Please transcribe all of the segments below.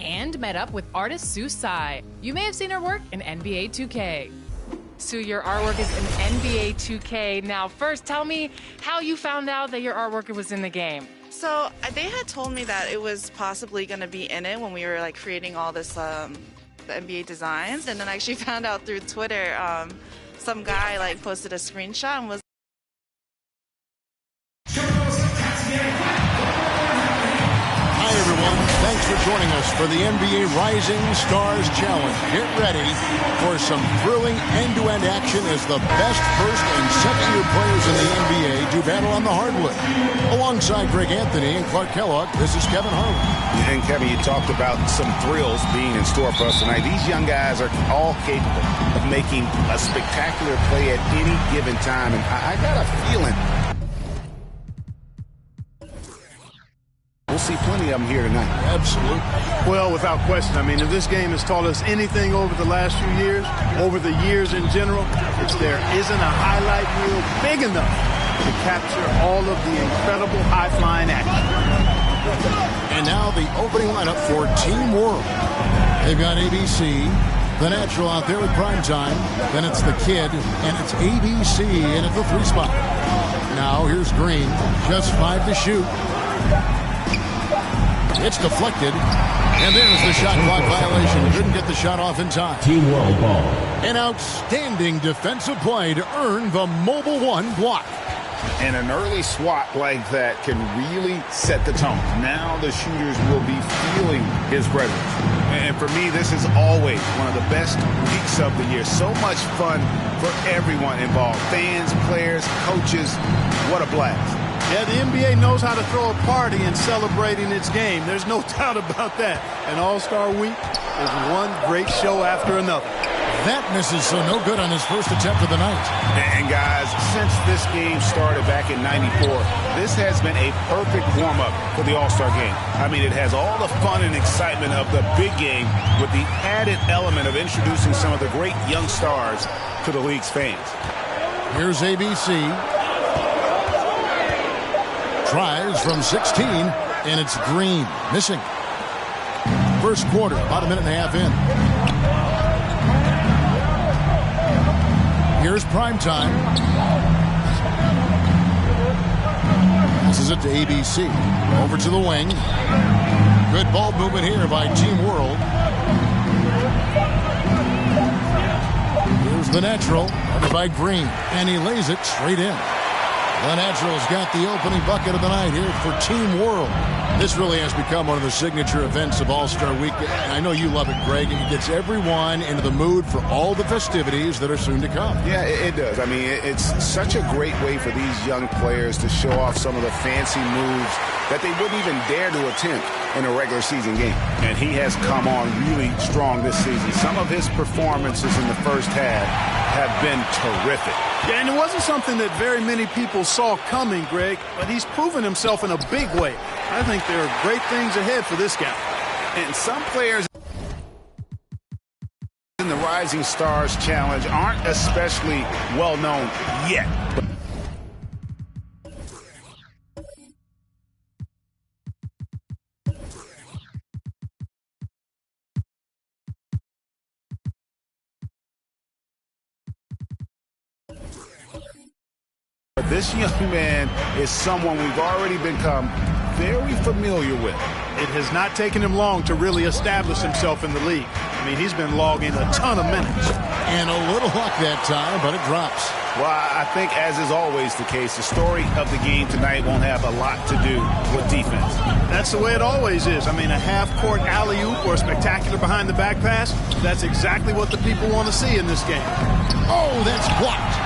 and met up with artist Sue Tsai. You may have seen her work in NBA 2K. Sue, your artwork is in NBA 2K. Now, first, tell me how you found out that your artwork was in the game. So they had told me that it was possibly going to be in it when we were like creating all this the NBA designs, and then I actually found out through Twitter. Some guy like posted a screenshot and was. Hi everyone, thanks for joining us for the NBA Rising Stars Challenge. Get ready for some thrilling end-to-end action as the best first and second-year players in the NBA do battle on the hardwood. Alongside Greg Anthony and Clark Kellogg, this is Kevin Harlan. And Kevin, you talked about some thrills being in store for us tonight. These young guys are all capable of making a spectacular play at any given time, and I got a feeling we'll see plenty of them here tonight. Absolutely. Well, without question. I mean, if this game has taught us anything over the last few years, over the years in general, it's there isn't a highlight reel big enough to capture all of the incredible high-flying action. And now the opening lineup for Team World. They've got ABC, the Natural out there with Primetime. Then it's the Kid, and it's ABC in at the 3 spot. Now here's Green, just 5 to shoot. It's deflected, and there's the shot clock violation. Couldn't get the shot off in time. Team World ball. An outstanding defensive play to earn the Mobile One block. And an early swat like that can really set the tone. Now the shooters will be feeling his presence. And for me, this is always one of the best weeks of the year. So much fun for everyone involved. Fans, players, coaches. What a blast. Yeah, the NBA knows how to throw a party in celebrating its game. There's no doubt about that. An All-Star Week is one great show after another. That misses, so no good on his first attempt of the night. And guys, since this game started back in '94, this has been a perfect warm-up for the All-Star game. I mean, it has all the fun and excitement of the big game with the added element of introducing some of the great young stars to the league's fans. Here's ABC. Tries from 16, and it's Green. Missing. First quarter, about a minute and a half in. Here's Primetime. Passes it to ABC. Over to the wing. Good ball movement here by Team World. Here's the Natural. Covered by Green. And he lays it straight in. The Natural's got the opening bucket of the night here for Team World. This really has become one of the signature events of All-Star Week. And I know you love it, Greg. It gets everyone into the mood for all the festivities that are soon to come. Yeah, it does. I mean, it's such a great way for these young players to show off some of the fancy moves that they wouldn't even dare to attempt in a regular season game. And he has come on really strong this season. Some of his performances in the first half have been terrific. Yeah, and it wasn't something that very many people saw coming, Greg, but he's proven himself in a big way. I think there are great things ahead for this guy. And some players in the Rising Stars Challenge aren't especially well known yet. This young man is someone we've already become very familiar with. It has not taken him long to really establish himself in the league. I mean, he's been logging a ton of minutes. And a little luck that time, but it drops. Well, I think, as is always the case, the story of the game tonight won't have a lot to do with defense. That's the way it always is. I mean, a half-court alley-oop or a spectacular behind-the-back pass, that's exactly what the people want to see in this game. Oh, that's blocked.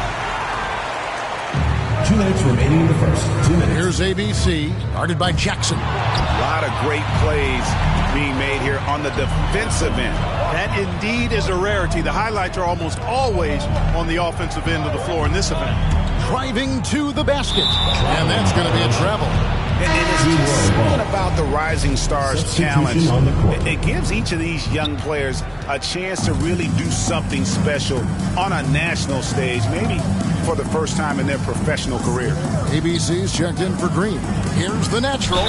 2 minutes remaining in the first. 2 minutes. Here's ABC, guarded by Jackson. A lot of great plays being made here on the defensive end. That indeed is a rarity. The highlights are almost always on the offensive end of the floor in this event. Driving to the basket. And that's going to be a travel. And it's just something about the Rising Stars Challenge. It gives each of these young players a chance to really do something special on a national stage, maybe for the first time in their professional career. ABC's checked in for Green. Here's the Natural.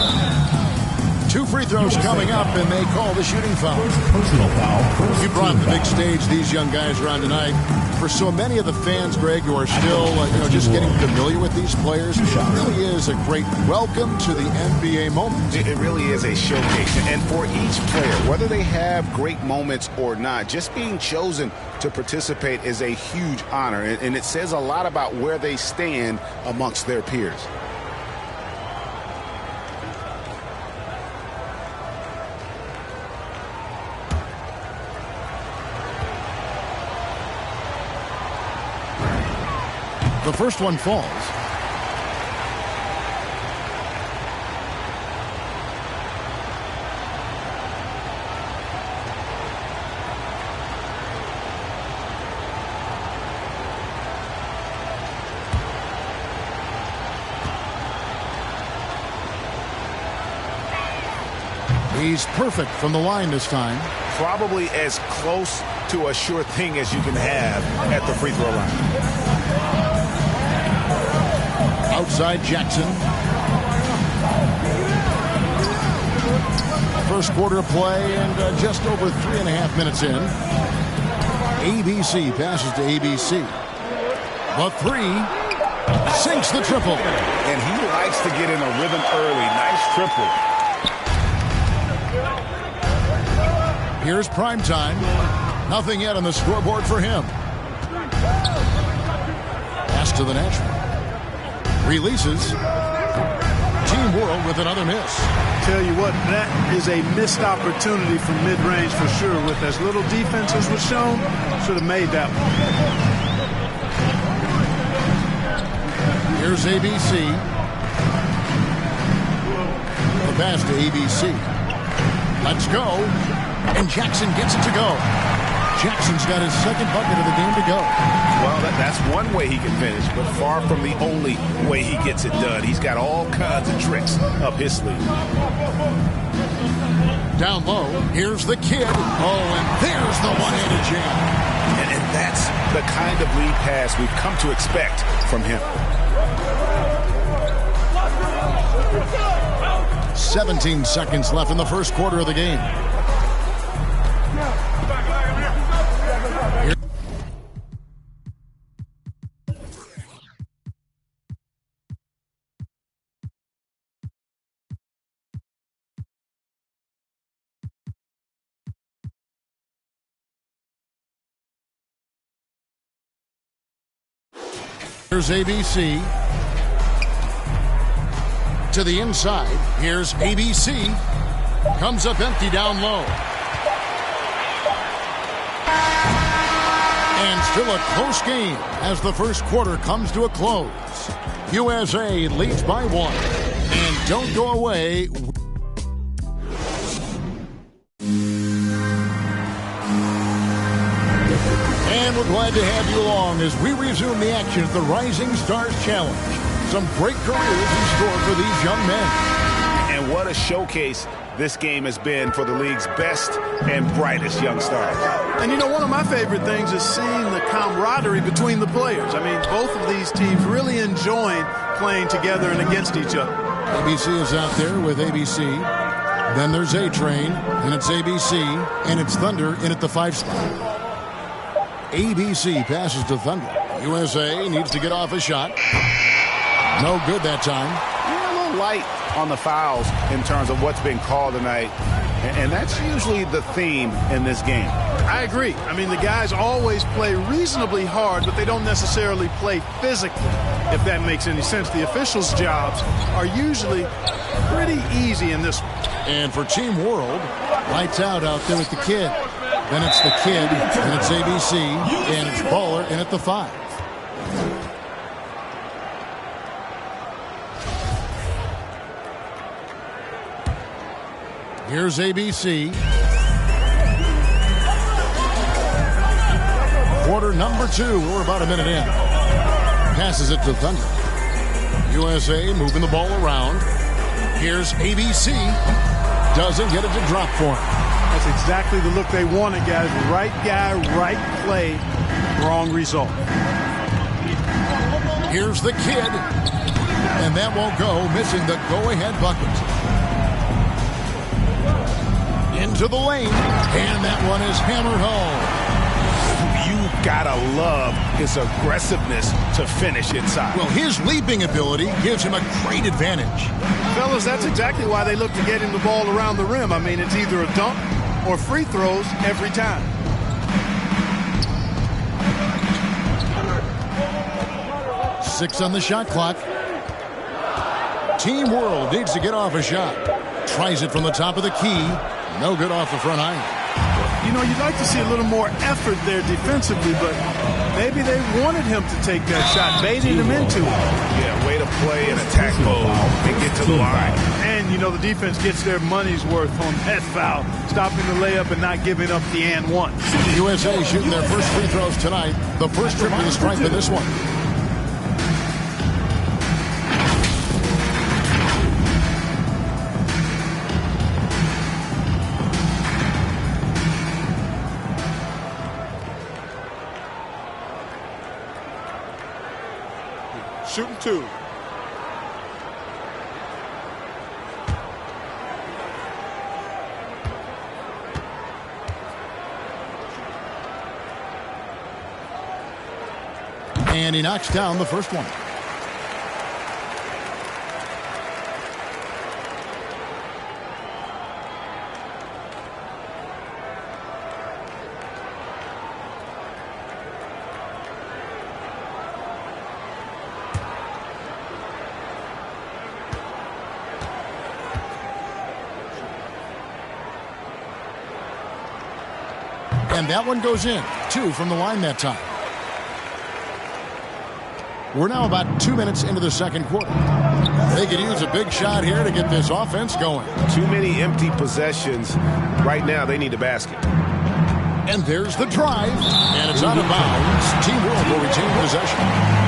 2 free throws coming up, and they call the shooting foul. Personal foul. You brought the big stage these young guys are on tonight. For so many of the fans, Greg, who are still just getting familiar with these players, it really is a great welcome to the NBA moment. It really is a showcase. And for each player, whether they have great moments or not, just being chosen to participate is a huge honor. And it says a lot about where they stand amongst their peers. The first one falls. He's perfect from the line this time. Probably as close to a sure thing as you can have at the free throw line. Outside Jackson. First quarter of play and just over 3.5 minutes in. ABC passes to ABC. The 3 sinks the triple. And he likes to get in a rhythm early. Nice triple. Here's prime time. Nothing yet on the scoreboard for him. Pass to the natural. Releases. Team World with another miss. Tell you what, that is a missed opportunity from mid-range for sure. With as little defense as was shown, should have made that one. Here's ABC. The pass to ABC. Let's go. And Jackson gets it to go. Jackson's got his second bucket of the game to go. Well, that's one way he can finish, but far from the only way he gets it done. He's got all kinds of tricks up his sleeve. Down low, here's the kid. Oh, and there's the one-handed jam. And that's the kind of lead pass we've come to expect from him. 17 seconds left in the first quarter of the game. Here's ABC. To the inside. Here's ABC. Comes up empty down low. And still a close game as the first quarter comes to a close. USA leads by 1. And don't go away. And we're glad to have you along as we resume the action at the Rising Stars Challenge. Some great careers in store for these young men. And what a showcase this game has been for the league's best and brightest young stars. And you know, one of my favorite things is seeing the camaraderie between the players. I mean, both of these teams really enjoying playing together and against each other. ABC is out there with ABC. Then there's A-Train, and it's ABC, and it's Thunder in at the 5 spot. ABC passes to Thunder. USA needs to get off a shot. No good that time. Yeah, a little light on the fouls in terms of what's been called tonight. And that's usually the theme in this game. I agree. I mean, the guys always play reasonably hard, but they don't necessarily play physically, if that makes any sense. The officials' jobs are usually pretty easy in this one. And for Team World, lights out there with the kid. Then it's the kid, and it's ABC, and it's Baller in at the 5. Here's ABC. Quarter number 2. We're about a minute in. Passes it to Thunder. USA moving the ball around. Here's ABC. Doesn't get it to drop for him. That's exactly the look they wanted, guys. Right guy, right play, wrong result. Here's the kid. And that won't go, missing the go-ahead bucket. into the lane, and that one is hammered home. You've got to love his aggressiveness to finish inside. Well, his leaping ability gives him a great advantage. Fellas, that's exactly why they look to get him the ball around the rim. I mean, it's either a dunk or free throws every time. Six on the shot clock. Team World needs to get off a shot. Tries it from the top of the key. No good off the front iron. You know, you'd like to see a little more effort there defensively, but maybe they wanted him to take that shot, baited him into it. Yeah, way to play in attack mode and get to the line. And, you know, the defense gets their money's worth on that foul, stopping the layup and not giving up the and one. USA shooting their first free throws tonight. The first trip to the stripe in this one. Shooting two. And he knocks down the first one. And that one goes in. 2 from the line that time. We're now about 2 minutes into the second quarter. They could use a big shot here to get this offense going. Too many empty possessions. Right now, they need a basket. And there's the drive. And it's out of bounds. Team World will retain possession.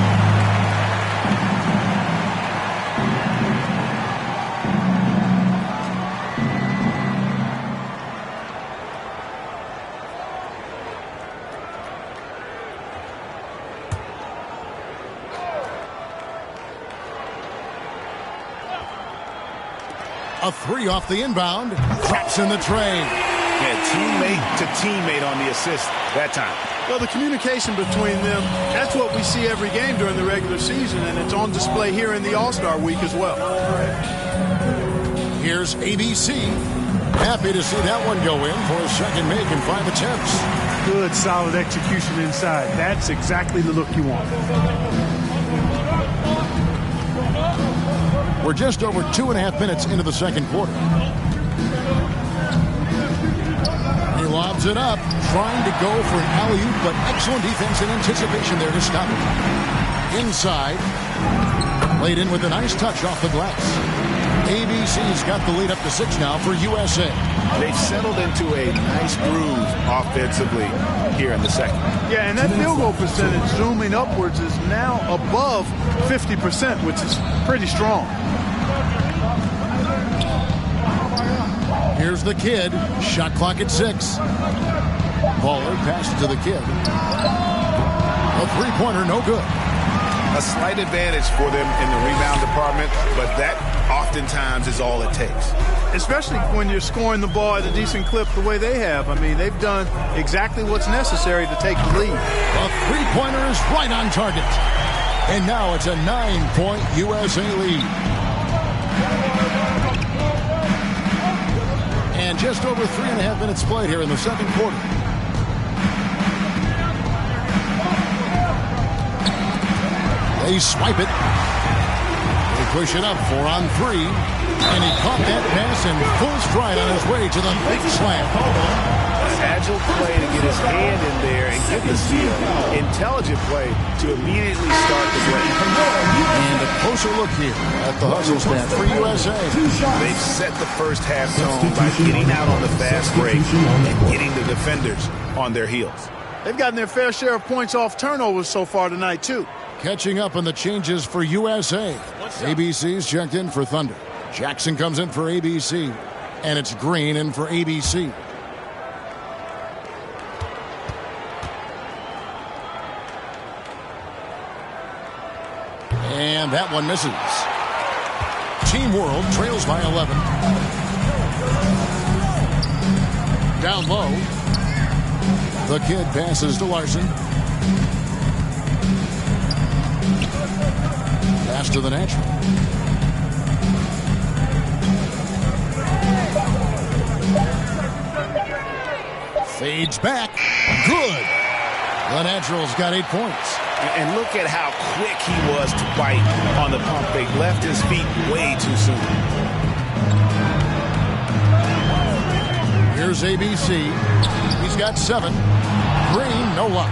A 3 off the inbound. Drops in the tray. Yeah, teammate to teammate on the assist that time. Well, the communication between them, that's what we see every game during the regular season, and it's on display here in the All-Star week as well. Here's ABC. Happy to see that one go in for a second make in 5 attempts. Good, solid execution inside. That's exactly the look you want. We're just over 2.5 minutes into the second quarter. He lobs it up, trying to go for an alley-oop, but excellent defense and anticipation there to stop it. Inside, laid in with a nice touch off the glass. ABC's got the lead up to 6 now for USA. They've settled into a nice groove offensively here in the second. Yeah, and that field goal percentage zooming upwards is now above 50%, which is pretty strong. Here's the kid. Shot clock at 6. Baller passes to the kid. A three-pointer, no good. A slight advantage for them in the rebound department, but that oftentimes is all it takes. Especially when you're scoring the ball at a decent clip the way they have. I mean, they've done exactly what's necessary to take the lead. A three-pointer is right on target. And now it's a 9-point USA lead. And just over 3.5 minutes played here in the second quarter. They swipe it. They push it up 4 on 3. And he caught that pass in full stride on his way to the big slam. Agile play to get his hand in there and get the steal. Intelligent play to immediately start the break. And a closer look here at the hustle stat for USA. They've set the first half tone by getting out on the fast break and getting the defenders on their heels. They've gotten their fair share of points off turnovers so far tonight, too. Catching up on the changes for USA. ABC's checked in for Thunder. Jackson comes in for ABC. And it's Green in for ABC. And that one misses. Team World trails by 11. Down low. The kid passes to Larson. Pass to the natural. Fades back. Good. The natural's got 8 points. And look at how quick he was to bite on the pump fake. Left his feet way too soon. Here's ABC. He's got 7. Green, no luck.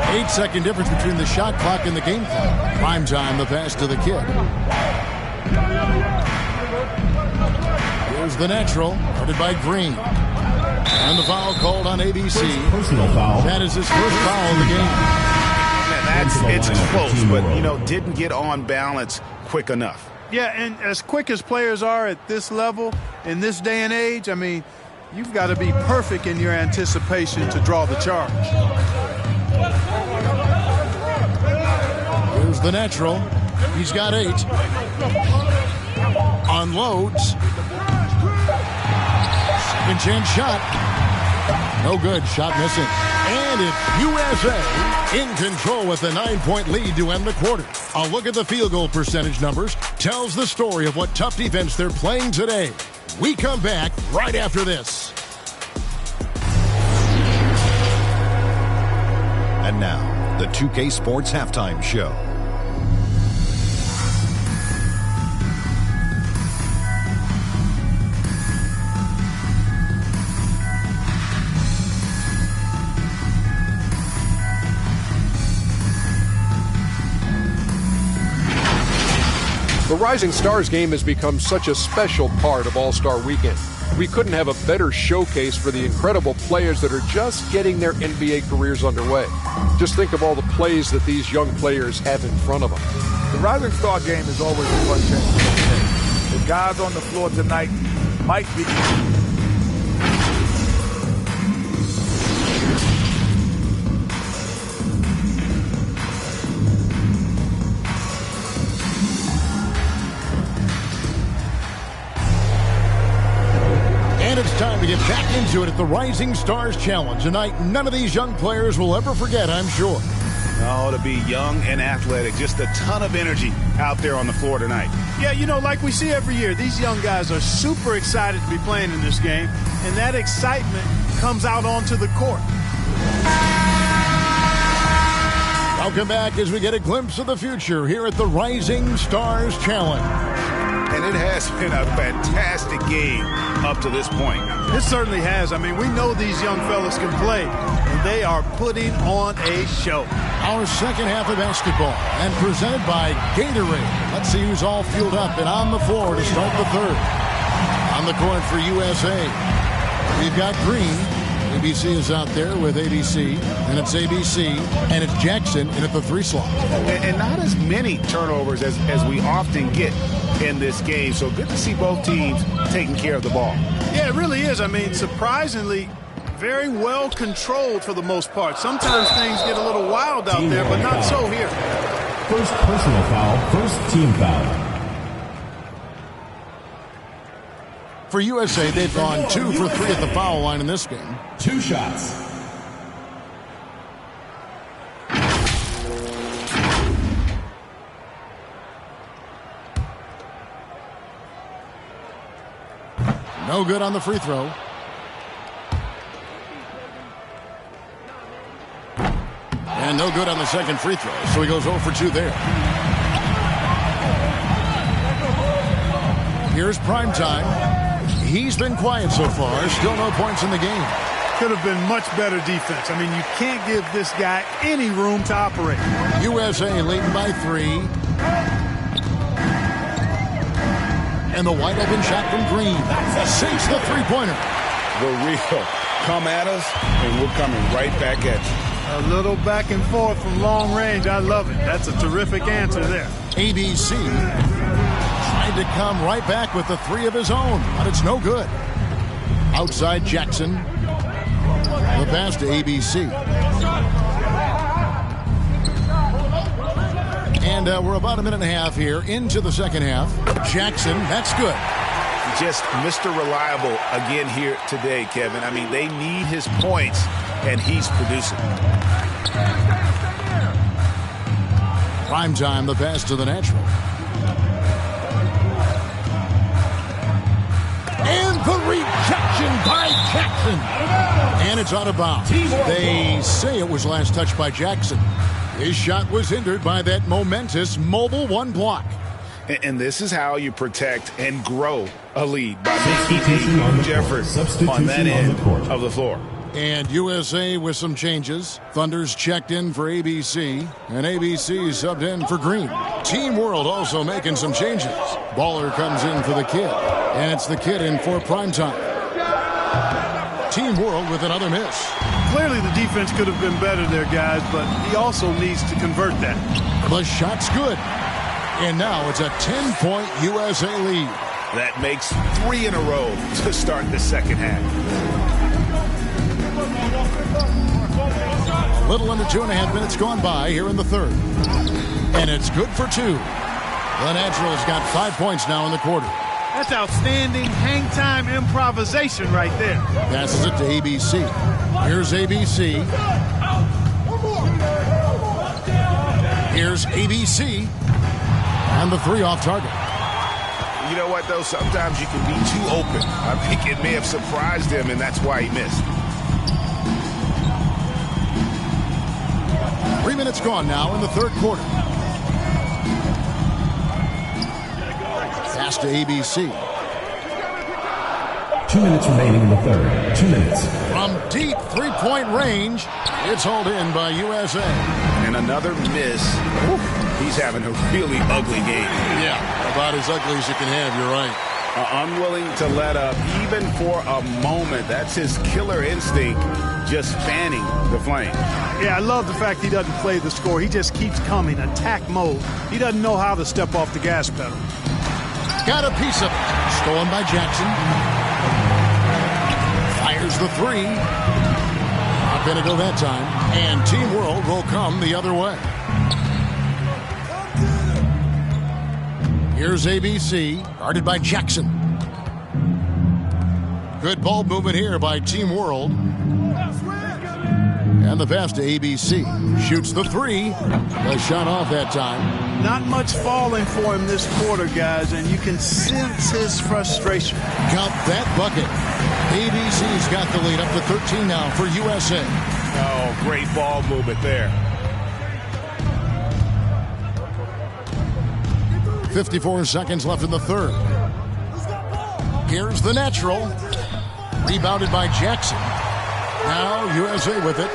8-second difference between the shot clock and the game clock. Prime time, the pass to the kid. Here's the natural, guarded by Green. And the foul called on ABC. Personal foul. That is his first foul of the game. Man, it's close, but, didn't get on balance quick enough. Yeah, and as quick as players are at this level, in this day and age, I mean, you've got to be perfect in your anticipation to draw the charge. Here's the natural. He's got 8. Unloads. Second chance shot. No good. Shot missing. And it's USA in control with a 9-point lead to end the quarter. A look at the field goal percentage numbers tells the story of what tough defense they're playing today. We come back right after this. And now, the 2K Sports Halftime Show. The Rising Stars game has become such a special part of All-Star Weekend. We couldn't have a better showcase for the incredible players that are just getting their NBA careers underway. Just think of all the plays that these young players have in front of them. The Rising Star game is always a fun game. The guys on the floor tonight might be... It's time to get back into it at the Rising Stars Challenge. Tonight, none of these young players will ever forget, I'm sure. Oh, to be young and athletic, just a ton of energy out there on the floor tonight. Yeah, like we see every year, these young guys are super excited to be playing in this game, and that excitement comes out onto the court. Welcome back as we get a glimpse of the future here at the Rising Stars Challenge. And it has been a fantastic game up to this point. It certainly has. I mean, we know these young fellas can play, and they are putting on a show. Our second half of basketball, and presented by Gatorade. Let's see who's all fueled up and on the floor to start the third. On the court for USA, we've got Green. ABC is out there with ABC, and it's ABC, and it's Jackson in at the 3 slot. And not as many turnovers as we often get in this game, so good to see both teams taking care of the ball. Yeah, it really is. I mean, surprisingly, very well controlled for the most part. Sometimes things get a little wild out there, but not so here. First personal foul, first team foul. For USA, they've gone 2 for 3 at the foul line in this game. 2 shots. No good on the free throw. And no good on the second free throw, so he goes 0 for 2 there. Here's prime time. He's been quiet so far. Still no points in the game. Could have been much better defense. I mean, you can't give this guy any room to operate. USA leading by 3. And the wide open shot from Green. Sinks the three-pointer. The real come at us, and we're coming right back at you. A little back and forth from long range. I love it. That's a terrific answer there. ABC tried to come right back with the 3 of his own, but it's no good. Outside Jackson. The pass to ABC. And we're about a minute and a half here into the second half. Jackson, that's good. just Mr. Reliable again here today, Kevin. I mean, they need his points, and he's producing. Prime time, the pass to the natural. And the rejection by Jackson. And it's out of bounds. They say it was last touched by Jackson. His shot was hindered by that momentous mobile one block. And this is how you protect and grow a lead, by making a huge effort on that end of the floor. And USA with some changes. Thunder's checked in for ABC, and ABC subbed in for Green. Team World also making some changes. Baller comes in for the Kid, and it's the Kid in for primetime. Team World with another miss. Clearly the defense could have been better there, guys, but he also needs to convert that. The shot's good. And now it's a 10-point USA lead. That makes 3 in a row to start the second half. A little under 2.5 minutes gone by here in the third. And it's good for 2. The Naturals got 5 points now in the quarter. That's outstanding hang-time improvisation right there. Passes it to ABC. Here's ABC. Here's ABC. And the 3 off target. You know what, though? Sometimes you can be too open. I think it may have surprised him, and that's why he missed. 3 minutes gone now in the third quarter. Pass to ABC. 2 minutes remaining in the third. 2 minutes. From deep three-point range, it's hauled in by USA. And another miss. Oof. He's having a really ugly game. Yeah, about as ugly as you can have, you're right. Unwilling to let up even for a moment. That's his killer instinct, just fanning the flame. Yeah, I love the fact he doesn't play the score. He just keeps coming, attack mode. He doesn't know how to step off the gas pedal. Got a piece of it. Stolen by Jackson. Fires the 3. Not going to go that time. And Team World will come the other way. Here's ABC, guarded by Jackson. Good ball movement here by Team World. And the pass to ABC. Shoots the 3. The shot off that time. Not much falling for him this quarter, guys, and you can sense his frustration. Count that bucket. ABC's got the lead up to 13 now for USA. Oh, great ball movement there. 54 seconds left in the third. Here's the natural. Rebounded by Jackson. Now USA with it.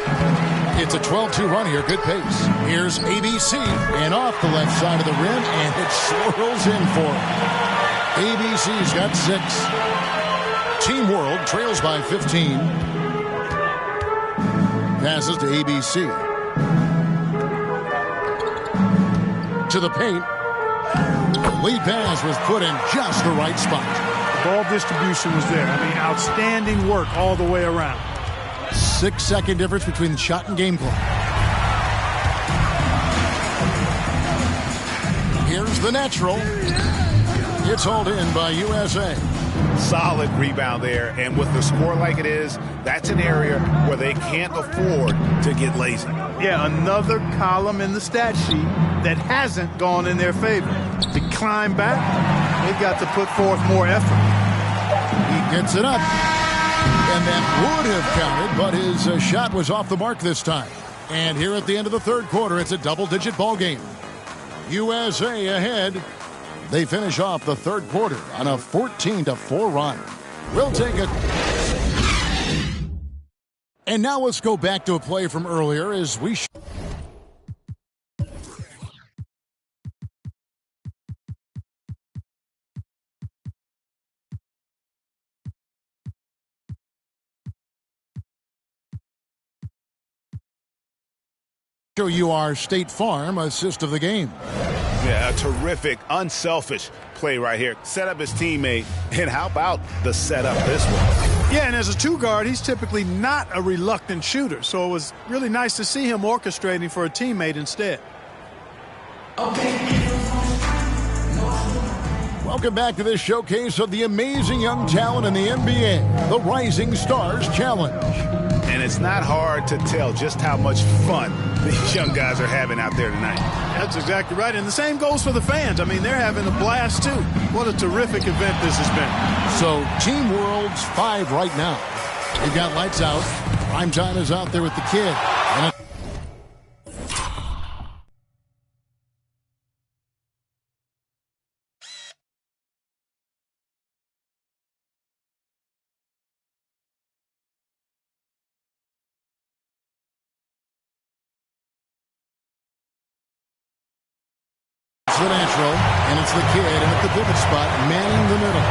It's a 12-2 run here. Good pace. Here's ABC. And off the left side of the rim. And it swirls in for him. ABC's got 6. Team World trails by 15. Passes to ABC. To the paint. Lead pass was put in just the right spot. The ball distribution was there. I mean, outstanding work all the way around. 6-second difference between shot and game clock. Here's the natural. It's hauled in by USA. Solid rebound there, and with the score like it is, that's an area where they can't afford to get lazy. Yeah, another column in the stat sheet that hasn't gone in their favor. To climb back, they've got to put forth more effort. He gets it up, and that would have counted, but his shot was off the mark this time. And here at the end of the third quarter, it's a double-digit ball game. USA ahead. They finish off the third quarter on a 14-4 run. We'll take it. And now let's go back to a play from earlier as we show you our State Farm assist of the game. Yeah, a terrific, unselfish play right here. Set up his teammate, and how about the setup this one? Yeah, and as a 2-guard, he's typically not a reluctant shooter, so it was really nice to see him orchestrating for a teammate instead. Well, Welcome back to this showcase of the amazing young talent in the NBA, the Rising Stars Challenge. And it's not hard to tell just how much fun these young guys are having out there tonight. That's exactly right. And the same goes for the fans. I mean, they're having a blast, too. What a terrific event this has been. So, Team World's 5 right now. We've got lights out. Prime Time is out there with the kid. And it's the natural, and it's the kid, and at the pivot spot, manning the middle.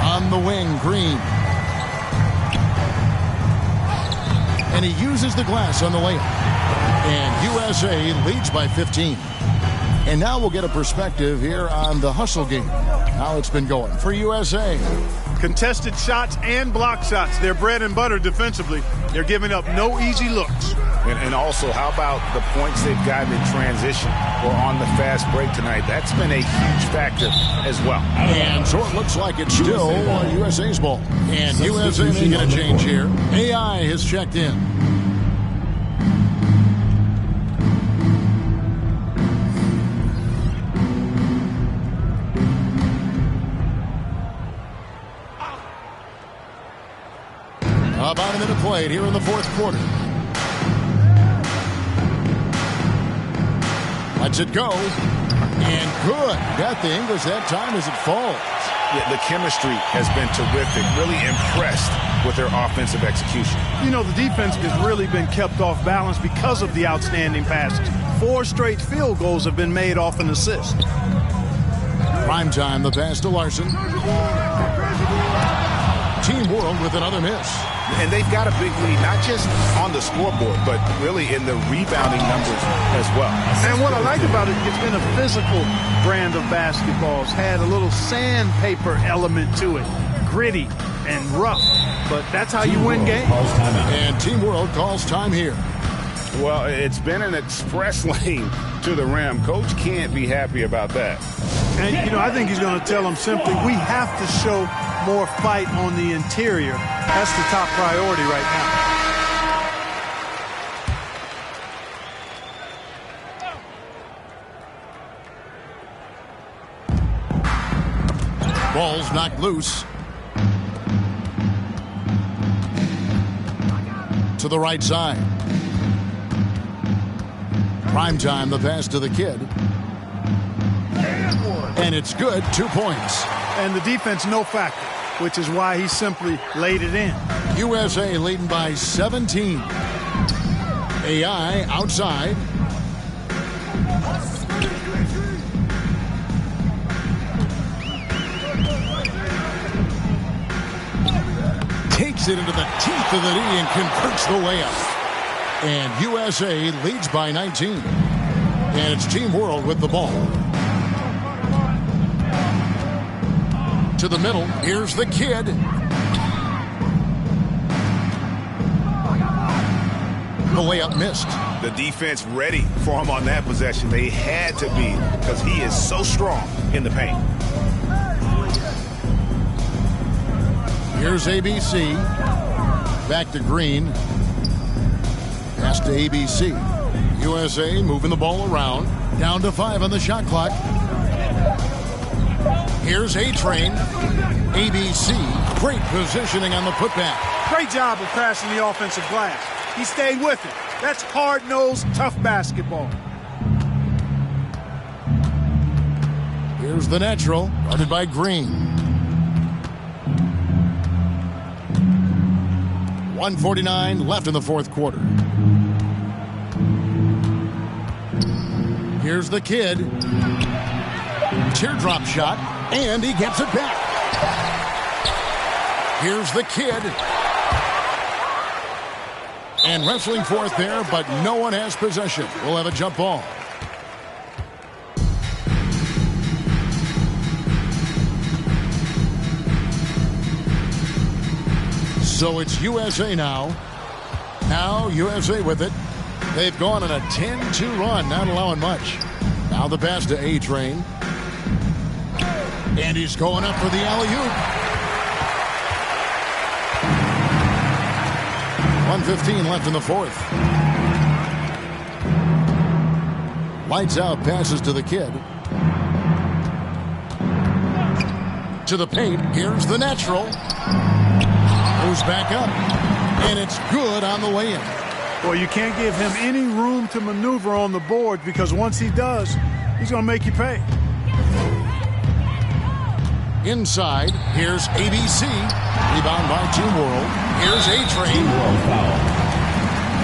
On the wing, Green. And he uses the glass on the layup. And USA leads by 15. And now we'll get a perspective here on the hustle game. How it's been going for USA. Contested shots and block shots. They're bread and butter defensively. They're giving up no easy looks. And also, how about the points they've gotten in transition or on the fast break tonight? That's been a huge factor as well. And so it looks like it's still USA's ball. And USA making a change here. AI has checked in. About a minute played here in the fourth quarter. Lets it go. And good. Got the English that time as it falls. Yeah, the chemistry has been terrific. Really impressed with their offensive execution. You know, the defense has really been kept off balance because of the outstanding passes. 4 straight field goals have been made off an assist. Prime time, the pass to Larson. Team World with another miss. And they've got a big lead, not just on the scoreboard, but really in the rebounding numbers as well. And what I like about it, it's been a physical brand of basketball. It's had a little sandpaper element to it. Gritty and rough. But that's how you win games. And Team World calls time here. Well, it's been an express lane to the rim. Coach can't be happy about that. And, you know, I think he's going to tell them simply, we have to show more fight on the interior. That's the top priority right now. Ball's knocked loose. To the right side. Prime time, the pass to the kid. And it's good, 2 points. And the defense, no factor, which is why he simply laid it in. USA leading by 17. AI outside. Takes it into the teeth of the knee and converts the layup. And USA leads by 19. And it's Team World with the ball. To the middle. Here's the kid. The layup missed. The defense ready for him on that possession. They had to be because he is so strong in the paint. Here's ABC. Back to Green. Pass to ABC. USA moving the ball around. Down to 5 on the shot clock. Here's A-Train. ABC. Great positioning on the putback. Great job of crashing the offensive glass. He stayed with it. That's hard-nosed, tough basketball. Here's the natural, guarded by Green. 1:49 left in the fourth quarter. Here's the kid. Teardrop shot, and he gets it back. Here's the kid. And wrestling for it there, but no one has possession. We'll have a jump ball. So it's USA now. Now USA with it. They've gone on a 10-2 run, not allowing much. Now the pass to A-Train. And he's going up for the alley-oop. 1:15 left in the fourth. Lights out, passes to the kid. To the paint, here's the natural. Goes back up. And it's good on the way in. Well, you can't give him any room to maneuver on the board because once he does, he's going to make you pay. Inside, here's ABC. Rebound by Team World. Here's A-Train. Team World foul.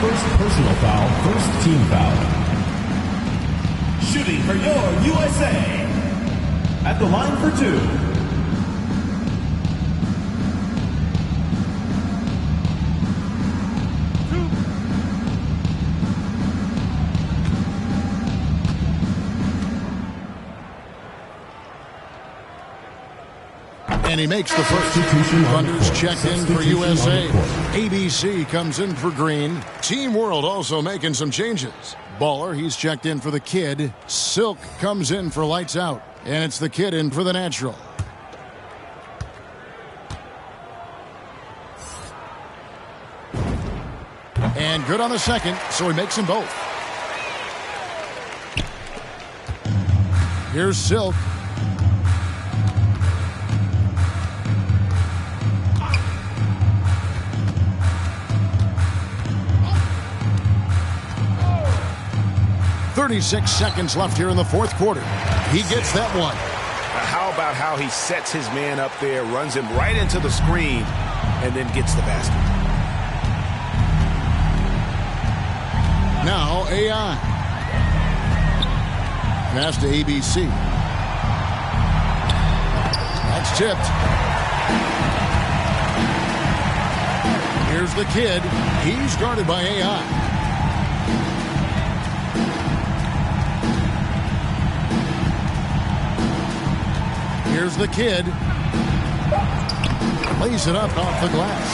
First personal foul, first team foul. Shooting for your USA. At the line for two. And he makes the first. Thunder's checked in for USA. ABC comes in for Green. Team World also making some changes. Baller, he's checked in for the kid. Silk comes in for Lights Out. And it's the kid in for the natural. And good on the second, so he makes them both. Here's Silk. .36 seconds left here in the fourth quarter. He gets that one. How about how he sets his man up there, runs him right into the screen, and then gets the basket. Now AI. Pass to ABC. That's tipped. Here's the kid. He's guarded by AI. Here's the kid. Lays it up off the glass.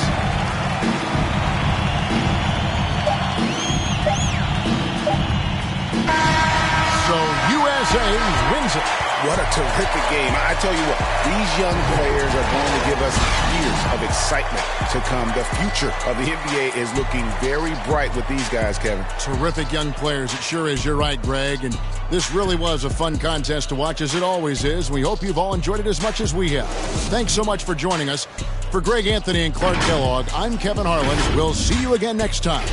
So USA wins it. What a terrific game. I tell you what, these young players are going to give us years of excitement to come. The future of the NBA is looking very bright with these guys, Kevin. Terrific young players. It sure is. You're right, Greg. And this really was a fun contest to watch, as it always is. We hope you've all enjoyed it as much as we have. Thanks so much for joining us. For Greg Anthony and Clark Kellogg, I'm Kevin Harlan. We'll see you again next time.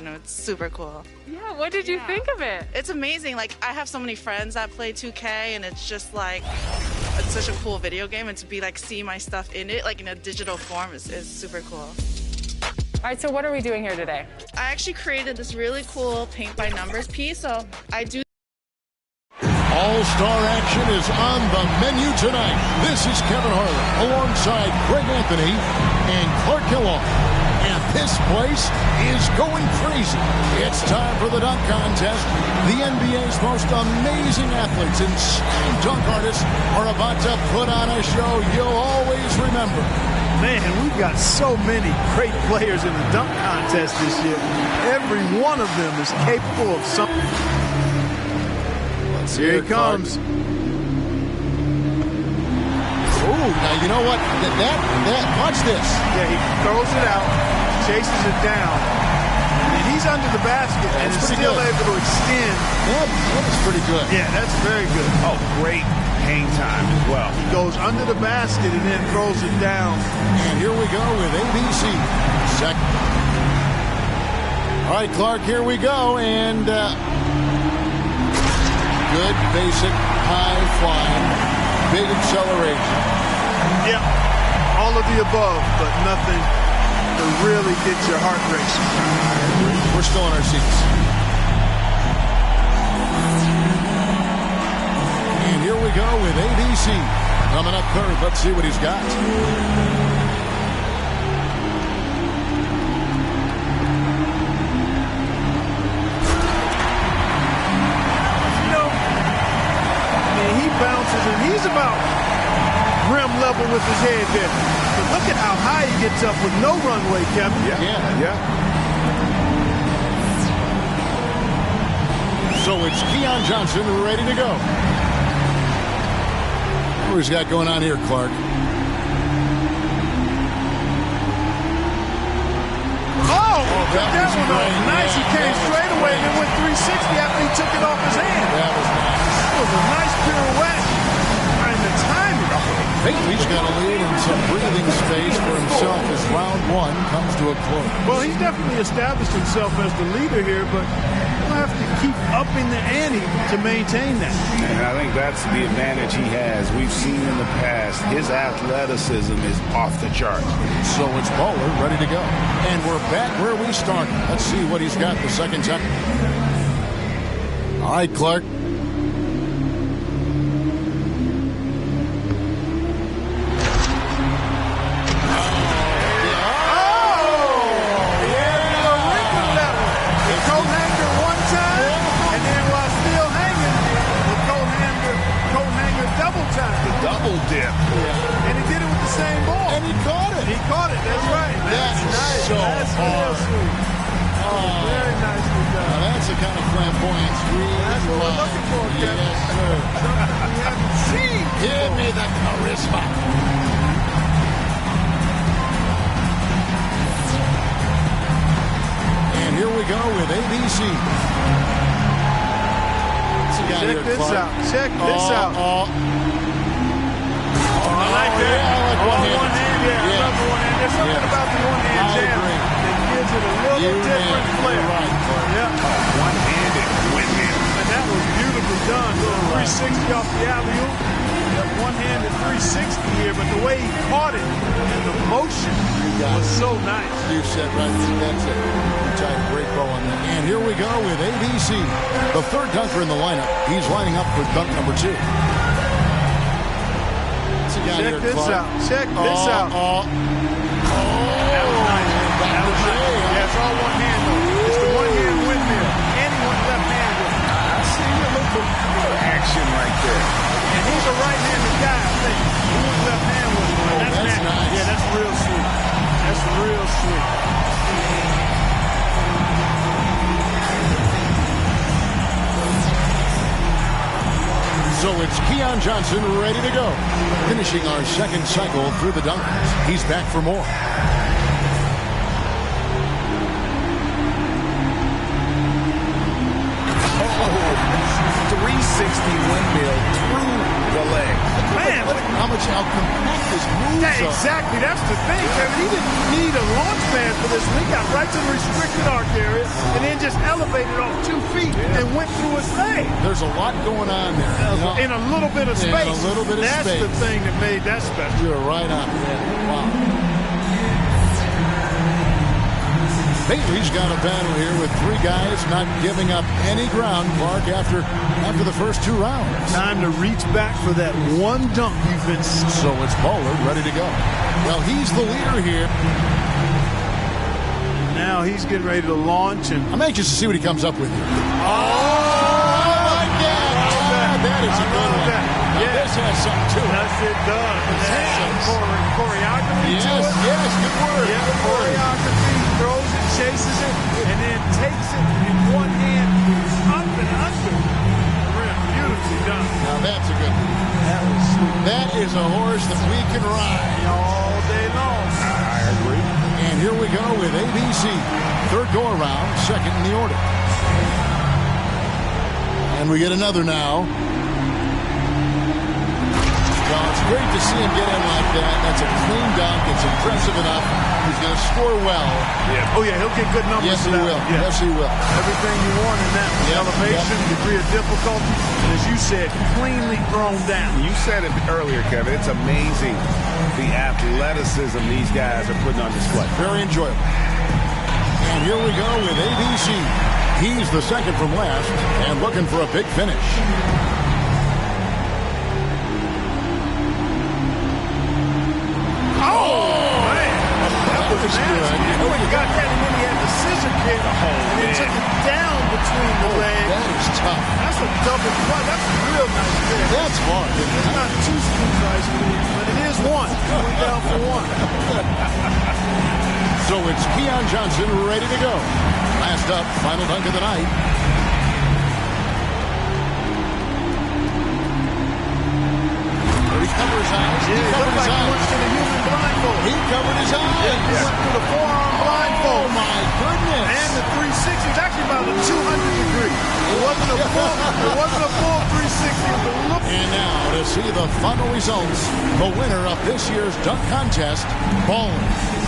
It's super cool. Yeah, what did you think of it? It's amazing. Like, I have so many friends that play 2K, and it's just like, it's such a cool video game, and to be like, see my stuff in it, like in a digital form is super cool. All right, so what are we doing here today? I actually created this really cool paint by numbers piece, so I do. All-star action is on the menu tonight. This is Kevin Harlan alongside Greg Anthony and Clark Kellogg. And this place is going crazy. It's time for the dunk contest. The NBA's most amazing athletes and dunk artists are about to put on a show you'll always remember. Man, we've got so many great players in the dunk contest this year. Every one of them is capable of something. Here he comes. Ooh, nice you know what? Watch this. Yeah, he throws it out, chases it down, and he's under the basket and is still able to extend. That was pretty good. Yeah, that's very good. Oh, great hang time as well. He goes under the basket and then throws it down. And here we go with ABC. Second. All right, Clark, here we go. And good, basic, high flying, big acceleration. Yeah, all of the above, but nothing to really get your heart racing. We're still in our seats. And here we go with ABC. Coming up third. Let's see what he's got. He bounces and he's about rim level with his head there. But look at how high he gets up with no runway, Kevin. Yeah. So it's Keon Johnson ready to go. What he's got going on here, Clark? That one off. Nice. He came straight away and then went 360 after he took it off his hand. That was nice. That was a nice pirouette. And the timing. Bately's got a lead and some breathing space for himself as round one comes to a close. Well, he's definitely established himself as the leader here, but he'll have to keep upping the ante to maintain that. And I think that's the advantage he has. We've seen in the past, his athleticism is off the chart. So it's Bowler ready to go. And we're back where we started. Let's see what he's got the second time. All right, Clark. Double dip. Yeah. And he did it with the same ball. And he caught it. He caught it. That's right. That's nice. So that's real sweet. Very nicely done. Now that's the kind of flamboyance that's what we're looking for, Kevin. Yes, sir. Something we haven't seen. Give me the charisma. And here we go with ABC. Check this out. Check this out. I like that. Yeah, one hand. Yeah, I love the one hand. There's something about the one hand jam that gives it a little different flair. Right, yeah. One-handed windmill. And that was beautifully done. 360 off the alley-oop. One-handed 360 here, but the way he caught it and the motion was so nice. You said right. That's it. You tied a great bow on that. And here we go with ABC. The third dunker in the lineup. He's lining up for dunk number 2. Check this out. Check this out. That was nice. That was nice. Yeah, it's all one hand though. It's the one hand windmill. And he went left-handed. I see a little bit of action right there. And he's a right-handed guy, I think. He went left-handed with him. That's nice. Yeah, that's real sweet. That's real sweet. So it's Keon Johnson ready to go. Finishing our second cycle through the dunkers. He's back for more. 360 windmill through the leg. Man, How compact his moves yeah, are. exactly. That's the thing, Kevin. He didn't need a launch pad for this. He got right to the restricted arc area and then just elevated off 2 feet and went through his leg. There's a lot going on there. In a little bit of space. In a little bit of That's space. the thing that made that special. You're right on. Wow. Bately's got a battle here with 3 guys not giving up any ground, Clark, after the first 2 rounds. Time to reach back for that one dunk you've been. So it's Bowler ready to go. Well, he's the leader here. Now he's getting ready to launch. And I'm anxious to see what he comes up with here. Oh, I like that. That is a good one. Yeah. This has something to it. Yes, it does. It has some choreography to it. Yes, good word. Yeah, choreography. Throws it, chases it, and then takes it in one hand up and under the rim. Beautiful. done. Now that's a good one. That was sweet. That is a horse that we can ride all day long. I agree. And here we go with ABC. Third go around, second in the order. And we get another now. Well, it's great to see him get in like that. That's a clean dunk. It's impressive enough. He's going to score well. Yeah. Oh, yeah, he'll get good numbers. Yes, he will. Yeah. Yes, he will. Everything you want in that elevation, degree of difficulty, and as you said, cleanly thrown down. You said it earlier, Kevin. It's amazing the athleticism these guys are putting on display. Very enjoyable. And here we go with ABC. He's the second from last and looking for a big finish. Good. Oh, he got that, and then he had the scissor kick, and then took it down between the legs. That is tough. That's a double play. That's a real nice kick. That's hard. It's not two scoop ice cream, but it is one. He went down for one. So it's Keon Johnson ready to go. Last up, final dunk of the night. He covered his eyes. Yeah, he looked like he went to the human blindfold. He covered his eyes. Yeah, he went to the forearm blindfold. Oh, my goodness. And the 360 is actually about a 200 degree. It wasn't a full 360. But and now to see the final results, the winner of this year's dunk contest, Baldwin.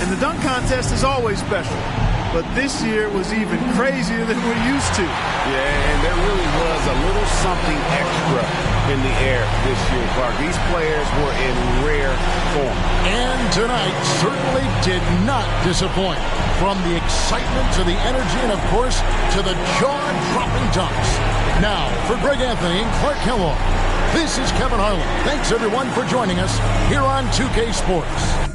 And the dunk contest is always special. But this year was even crazier than we're used to. Yeah, and there really was a little something extra in the air this year, Clark. These players were in rare form. And tonight certainly did not disappoint. From the excitement to the energy and, of course, to the jaw-dropping dunks. Now, for Greg Anthony and Clark Kellogg, this is Kevin Harlan. Thanks, everyone, for joining us here on 2K Sports.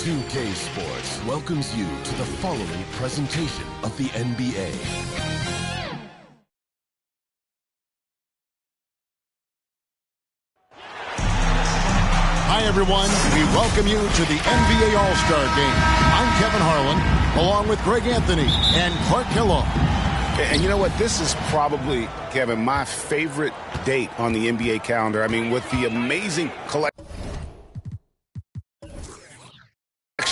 UK Sports welcomes you to the following presentation of the NBA. Hi, everyone. We welcome you to the NBA All-Star Game. I'm Kevin Harlan, along with Greg Anthony and Clark Kellogg. And you know what? This is probably, Kevin, my favorite date on the NBA calendar. I mean, with the amazing collection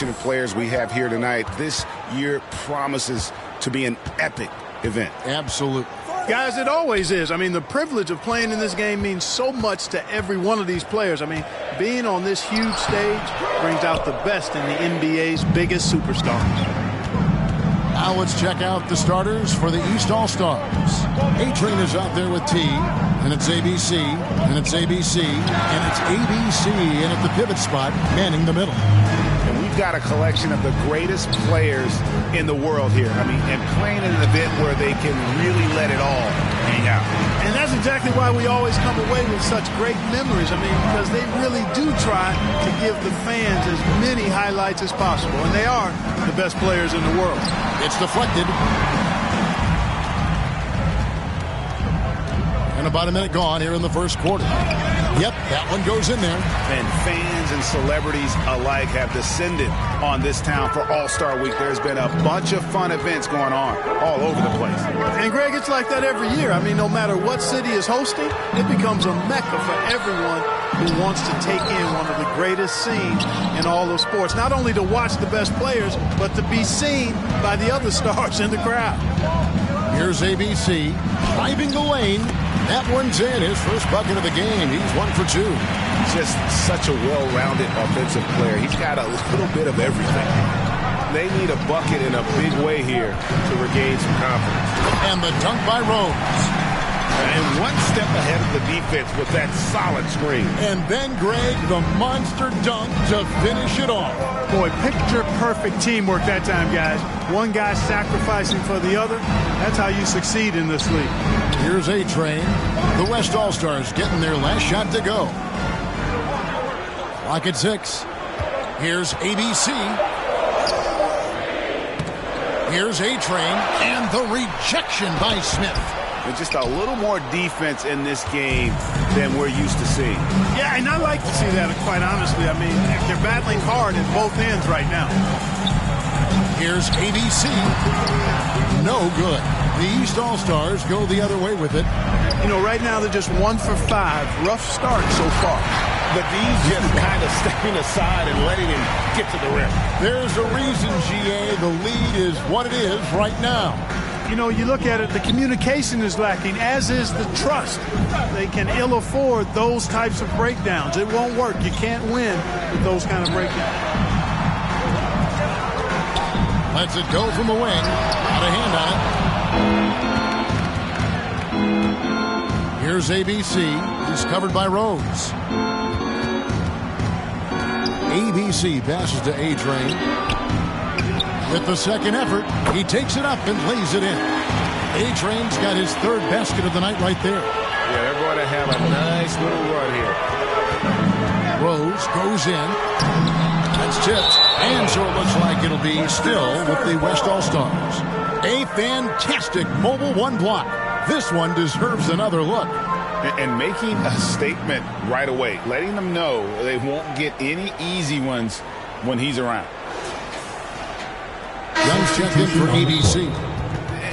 of players we have here tonight, this year promises to be an epic event. Absolutely. Guys, it always is. I mean, the privilege of playing in this game means so much to every one of these players. I mean, being on this huge stage brings out the best in the NBA's biggest superstars. Now let's check out the starters for the East All-Stars. A-Train is out there with T, and it's ABC, and it's ABC, and it's ABC, and at the pivot spot, manning the middle. And we've you've got a collection of the greatest players in the world here. I mean, and playing in an event where they can really let it all hang out. And that's exactly why we always come away with such great memories. I mean, because they really do try to give the fans as many highlights as possible. And they are the best players in the world. It's deflected. And about a minute gone here in the first quarter. Yep, that one goes in there. And fans and celebrities alike have descended on this town for All-Star Week. There's been a bunch of fun events going on all over the place. And, Greg, it's like that every year. I mean, no matter what city is hosting, it becomes a mecca for everyone who wants to take in one of the greatest scenes in all of sports. Not only to watch the best players, but to be seen by the other stars in the crowd. Here's ABC driving the lane. That one's in. His first bucket of the game. He's 1 for 2. Just such a well-rounded offensive player. He's got a little bit of everything. They need a bucket in a big way here to regain some confidence. And the dunk by Rose. And one step ahead of the defense with that solid screen. And then, Greg, the monster dunk to finish it off. Boy, picture-perfect teamwork that time, guys. One guy sacrificing for the other. That's how you succeed in this league. Here's A-Train. The West All-Stars getting their last shot to go. Clock at 6. Here's ABC. Here's A-Train. And the rejection by Smith. There's just a little more defense in this game than we're used to seeing. Yeah, and I like to see that, quite honestly. I mean, they're battling hard at both ends right now. Here's ABC. No good. The East All-Stars go the other way with it. You know, right now they're just 1 for 5. Rough start so far. But these just kind of stepping aside and letting him get to the rim. There's a reason, GA, the lead is what it is right now. You know, you look at it, the communication is lacking, as is the trust. They can ill afford those types of breakdowns. It won't work. You can't win with those kind of breakdowns. Lets it go from the wing. Got a hand on it. Here's ABC. He's covered by Rose. ABC passes to A-Train. With the second effort, he takes it up and lays it in. A-Train's got his third basket of the night right there. Yeah, they're going to have a nice little run here. Rose goes in. That's tipped. And so it looks like it'll be still with the West All-Stars. A fantastic mobile one block. This one deserves another look. And making a statement right away, letting them know they won't get any easy ones when he's around. Young's checked in for ABC.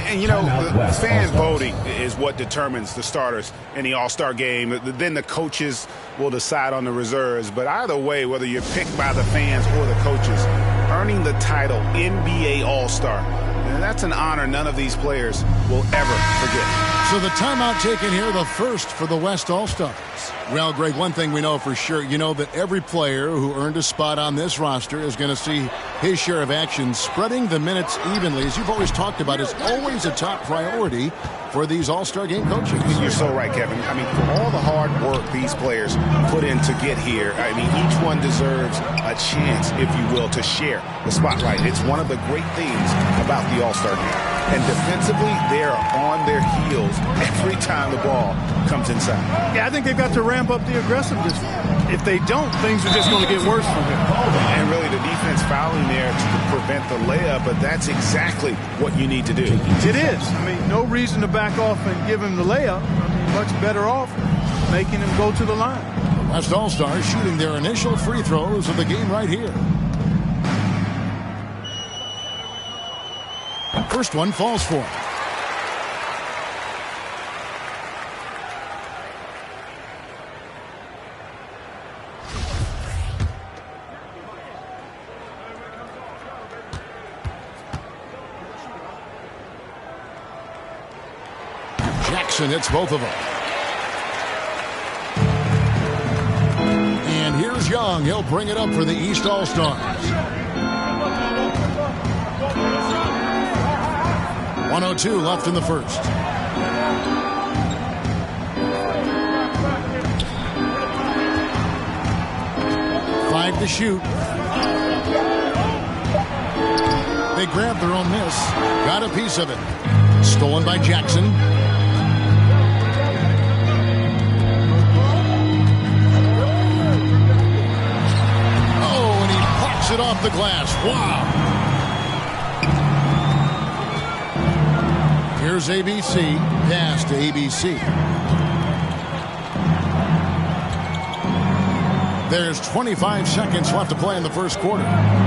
And, you know, the fan voting is what determines the starters in the All-Star game. Then the coaches will decide on the reserves. But either way, whether you're picked by the fans or the coaches, earning the title NBA All-Star, that's an honor none of these players will ever forget. So the timeout taken here, the first for the West All-Stars. Well, Greg, one thing we know for sure, you know that every player who earned a spot on this roster is going to see his share of action. Spreading the minutes evenly, as you've always talked about, is always a top priority for these All-Star game coaches. You're so right, Kevin. I mean, for all the hard work these players put in to get here, I mean, each one deserves a chance, if you will, to share the spotlight. It's one of the great things about the All-Star game. And defensively, they're on their heels every time the ball comes inside. Yeah, I think they've got to ramp up the aggressiveness. If they don't, things are just going to get worse from here. And really, the defense fouling there to prevent the layup, but that's exactly what you need to do. It is. I mean, no reason to back off and give him the layup. I mean, much better off making him go to the line. The West All-Stars shooting their initial free throws of the game right here. First one falls for him. Jackson hits both of them. And here's Young. He'll bring it up for the East All-Stars. 1:02 left in the first. Five to shoot. They grabbed their own miss. Got a piece of it. Stolen by Jackson. Oh, and he pops it off the glass. Wow. Here's ABC. Pass to ABC. There's 25 seconds left to play in the first quarter.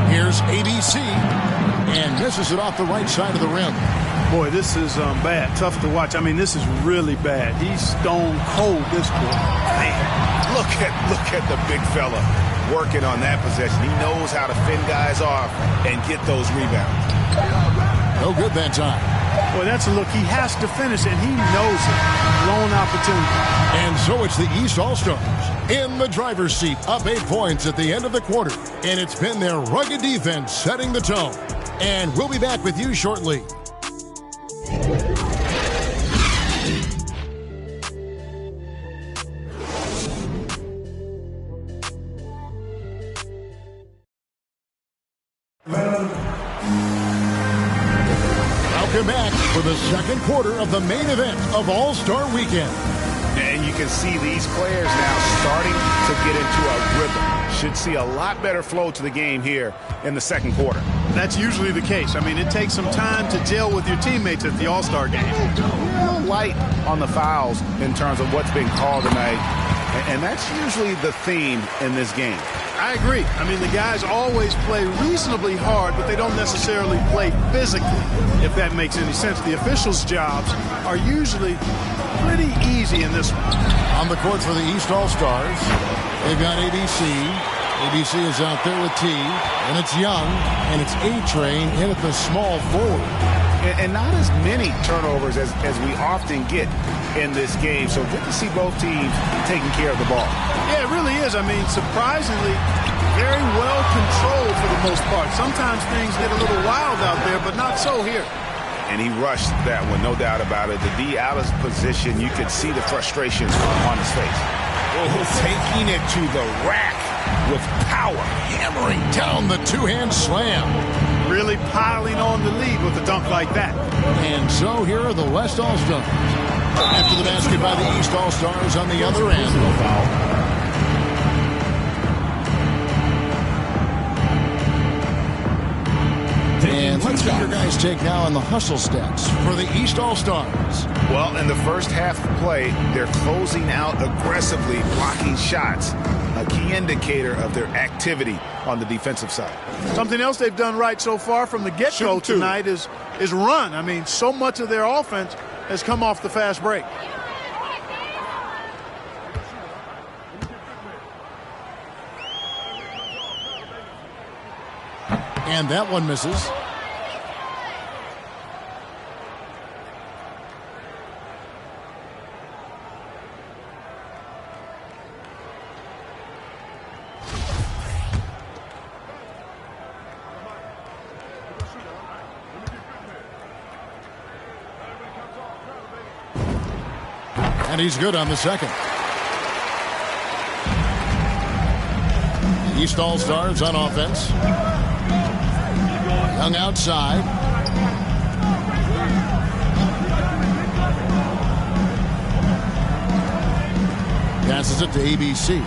Here's ABC. And misses it off the right side of the rim. Boy, this is bad. Tough to watch. I mean, this is really bad. He's stone cold this quarter. Man, look at the big fella working on that possession. He knows how to fend guys off and get those rebounds. No good that time. Boy, that's a look. He has to finish, and he knows it. Lone opportunity. And so it's the East All-Stars in the driver's seat, up 8 points at the end of the quarter. And it's been their rugged defense setting the tone. And we'll be back with you shortly. Welcome back for the second quarter of the main event of All-Star Weekend. And you can see these players now starting to get into a rhythm. Should see a lot better flow to the game here in the second quarter. That's usually the case. I mean, it takes some time to gel with your teammates at the All-Star game. A little light on the fouls in terms of what's being called tonight. And that's usually the theme in this game. I agree. I mean, the guys always play reasonably hard, but they don't necessarily play physically, if that makes any sense. The officials' jobs are usually pretty easy in this one. On the court for the East All-Stars, they've got ABC. ABC is out there with T, and it's Young, and it's A-Train in at the small forward. And not as many turnovers as we often get in this game. So good to see both teams taking care of the ball. Yeah, it really is. I mean, surprisingly, very well controlled for the most part. Sometimes things get a little wild out there, but not so here. And he rushed that one, no doubt about it. The D out of position, you could see the frustration on his face. Oh, taking it to the rack with power, hammering down the two-hand slam. Really piling on the lead with a dunk like that. And so here are the West All-Stars. After the basket by the East All-Stars on the other end. And let's get your guys' take now on the hustle stats for the East All-Stars. Well, in the first half of play, they're closing out aggressively, blocking shots, a key indicator of their activity on the defensive side. Something else they've done right so far from the get-go tonight is run. I mean, so much of their offense has come off the fast break. And that one misses. And he's good on the second. East All-Stars on offense. Young outside. Passes it to ABC.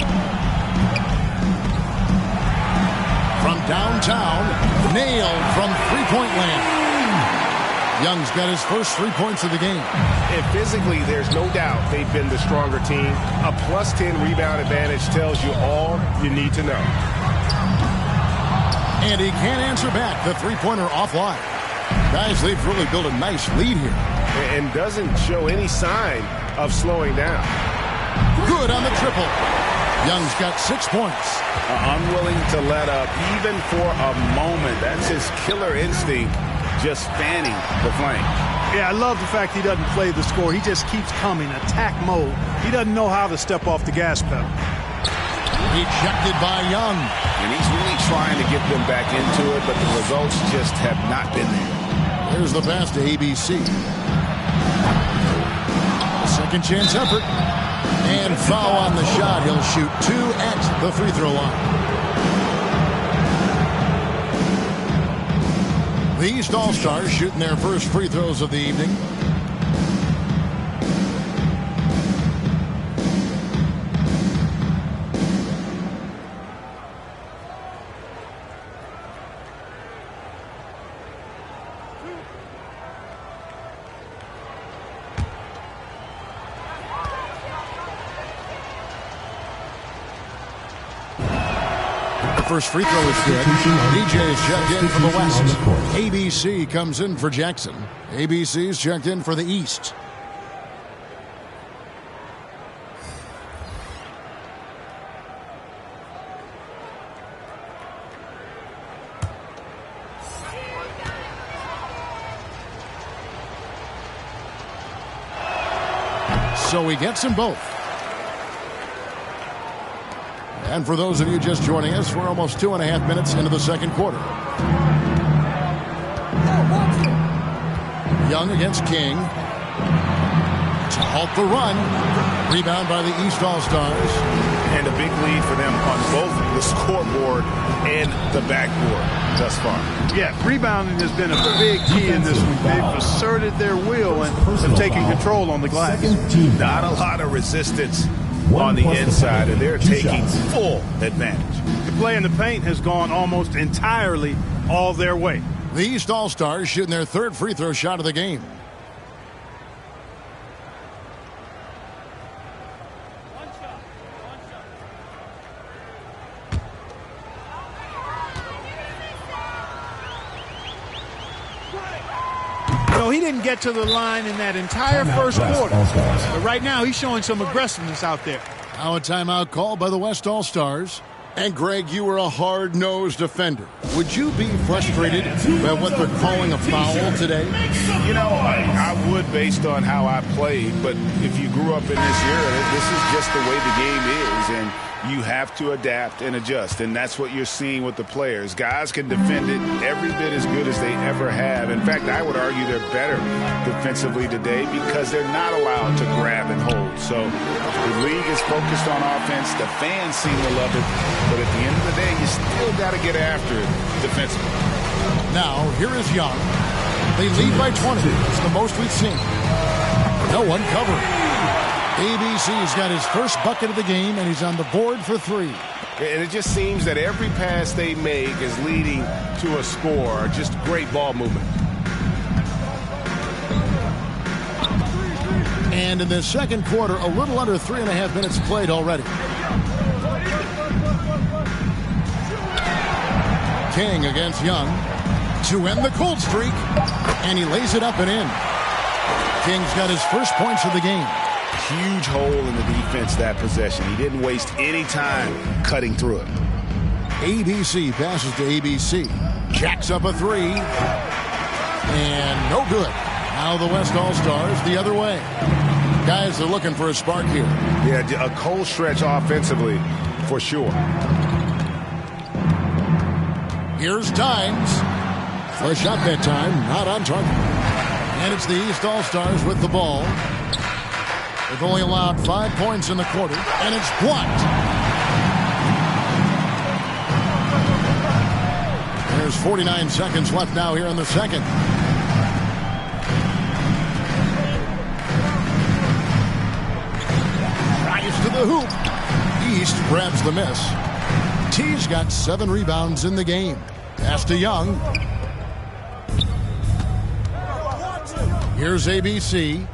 From downtown, nailed from three-point land. Young's got his first 3 points of the game. And physically, there's no doubt they've been the stronger team. A +10 rebound advantage tells you all you need to know. And he can't answer back the three-pointer offline. Guys, they've really built a nice lead here. And doesn't show any sign of slowing down. Good on the triple. Young's got 6 points. Unwilling to let up even for a moment. That's his killer instinct, just fanning the flame. Yeah, I love the fact he doesn't play the score. He just keeps coming, attack mode. He doesn't know how to step off the gas pedal. Ejected by Young. And he's really trying to get them back into it, but the results just have not been there. There's the pass to ABC. Second chance effort. And foul on the shot. He'll shoot 2 at the free throw line. The East All-Stars shooting their first free throws of the evening. First free throw is good. DJ is checked in for the West. ABC comes in for Jackson. ABC's checked in for the East. So he gets them both. And for those of you just joining us, we're almost 2.5 minutes into the second quarter. Young against King. To halt the run. Rebound by the East All-Stars. And a big lead for them on both the scoreboard and the backboard thus far. Yeah, rebounding has been a big key in this one. They've asserted their will and have taken control on the glass. Not a lot of resistance on the inside, and they're taking full advantage. The play in the paint has gone almost entirely all their way. The East All-Stars shooting their third free throw shot of the game. He didn't get to the line in that entire first quarter. But right now, he's showing some aggressiveness out there. Now a timeout called by the West All-Stars. And Greg, you were a hard-nosed defender. Would you be frustrated by what they're calling a foul today? You know, I would based on how I played, but if you grew up in this era, this is just the way the game is, and you have to adapt and adjust, and that's what you're seeing with the players. Guys can defend it every bit as good as they ever have. In fact, I would argue they're better defensively today because they're not allowed to grab and hold. So the league is focused on offense. The fans seem to love it, but at the end of the day, you still got to get after it defensively. Now, here is Young. They lead by 20. It's the most we've seen. No one covering. ABC's got his first bucket of the game, and he's on the board for 3. And it just seems that every pass they make is leading to a score. Just great ball movement. And in the second quarter, a little under 3.5 minutes played already. King against Young to end the cold streak, and he lays it up and in. King's got his first points of the game. Huge hole in the defense that possession. He didn't waste any time cutting through it. ABC passes to ABC. Jacks up a 3. And no good. Now the West All-Stars the other way. Guys are looking for a spark here. Yeah, a cold stretch offensively for sure. Here's Dimes. For a shot that time, not on target. And it's the East All-Stars with the ball. They've only allowed 5 points in the quarter, and it's blocked. There's 49 seconds left now here in the second. Rise to the hoop. East grabs the miss. T's got 7 rebounds in the game. Pass to Young. Here's ABC.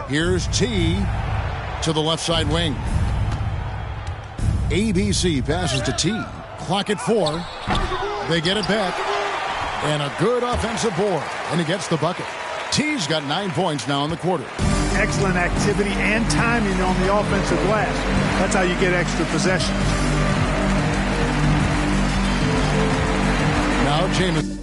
Here's T to the left side wing. ABC passes to T. Clock at 4. They get it back. And a good offensive board. And he gets the bucket. T's got 9 points now in the quarter. Excellent activity and timing on the offensive glass. That's how you get extra possessions. Now Jameson.